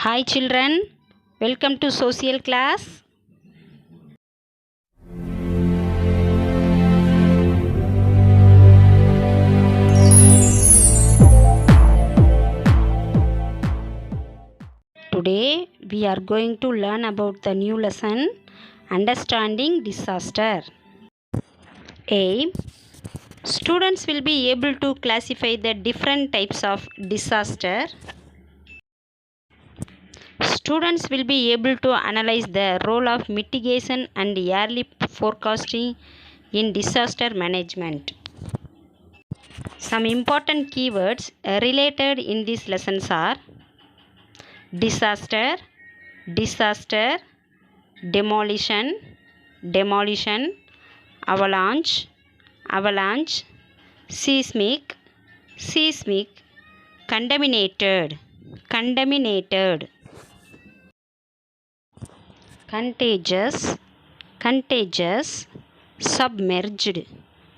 Hi children, welcome to social class. Today we are going to learn about the new lesson, Understanding Disaster. A. Students will be able to classify the different types of disaster. Students will be able to analyze the role of mitigation and early forecasting in disaster management. Some important keywords related in these lessons are disaster, disaster, demolition, demolition, avalanche, avalanche, seismic, seismic, contaminated, contaminated, contagious, contagious, submerged,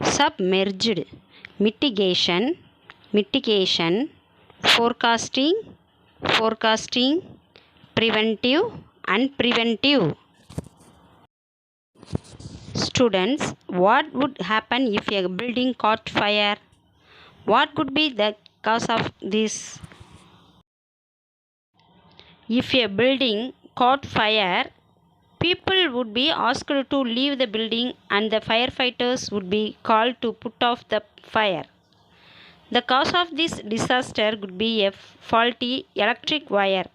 submerged, mitigation, mitigation, forecasting, forecasting, preventive and preventive. Students, what would happen if a building caught fire? What could be the cause of this? If a building caught fire, people would be asked to leave the building and the firefighters would be called to put off the fire. The cause of this disaster could be a faulty electric wire,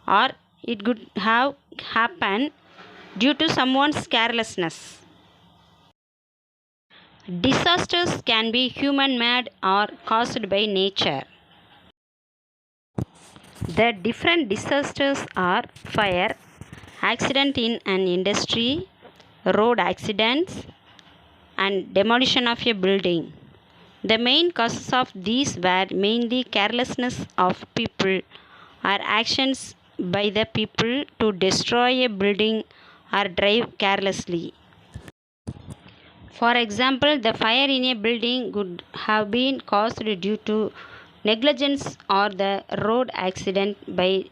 or it could have happened due to someone's carelessness. Disasters can be human-made or caused by nature. The different disasters are fire, accident in an industry, road accidents, and demolition of a building. The main causes of these were mainly carelessness of people or actions by the people to destroy a building or drive carelessly. For example, the fire in a building could have been caused due to negligence or the road accident by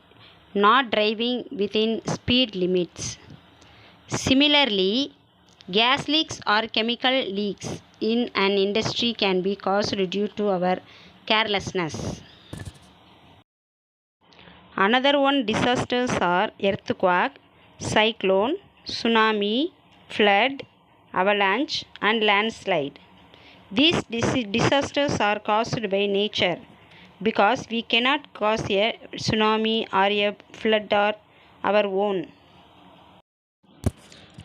not driving within speed limits. Similarly, gas leaks or chemical leaks in an industry can be caused due to our carelessness. Another one disasters are earthquake, cyclone, tsunami, flood, avalanche and landslide. These disasters are caused by nature because we cannot cause a tsunami or a flood or our own.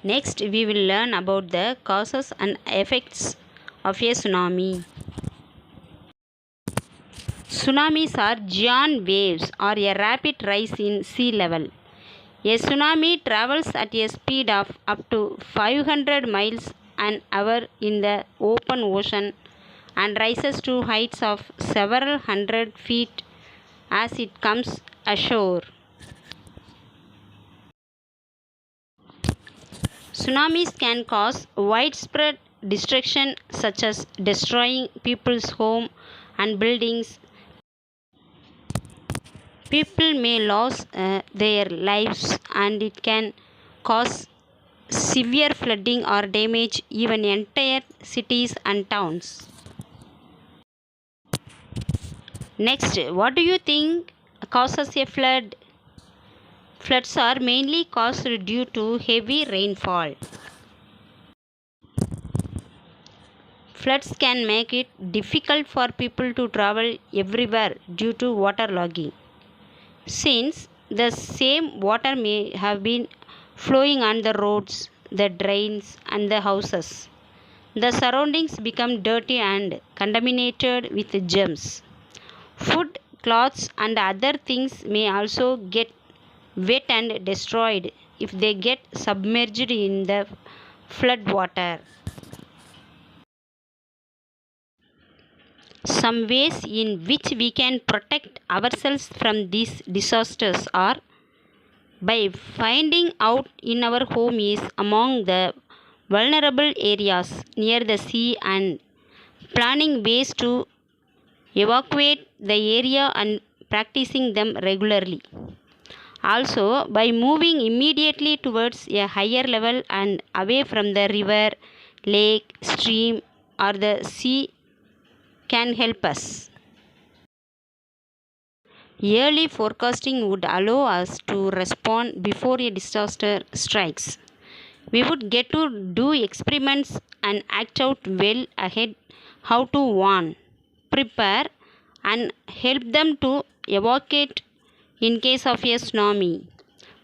Next, we will learn about the causes and effects of a tsunami. Tsunamis are giant waves or a rapid rise in sea level. A tsunami travels at a speed of up to 500 miles an hour in the open ocean and rises to heights of several hundred feet as it comes ashore. Tsunamis can cause widespread destruction such as destroying people's homes and buildings. People may lose their lives and it can cause severe flooding or damage even entire cities and towns. Next, what do you think causes a flood? Floods are mainly caused due to heavy rainfall. Floods can make it difficult for people to travel everywhere due to waterlogging. Since the same water may have been flowing on the roads, the drains, and the houses, the surroundings become dirty and contaminated with germs. Food, clothes, and other things may also get wet and destroyed if they get submerged in the flood water. Some ways in which we can protect ourselves from these disasters are by finding out in our home is among the vulnerable areas near the sea and planning ways to evacuate the area and practicing them regularly. Also, by moving immediately towards a higher level and away from the river, lake, stream, or the sea can help us. Early forecasting would allow us to respond before a disaster strikes. We would get to do experiments and act out well ahead how to warn, prepare, and help them to evacuate in case of a tsunami.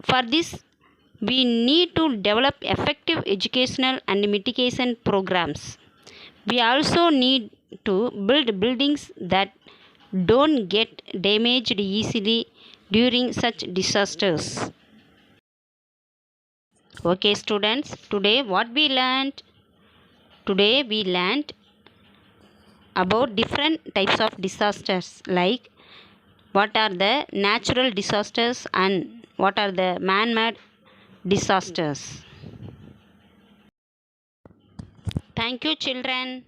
For this, we need to develop effective educational and mitigation programs. We also need to build buildings that don't get damaged easily during such disasters. Okay, students, today what we learned? Today we learned about different types of disasters, like what are the natural disasters and what are the man-made disasters. Thank you, children.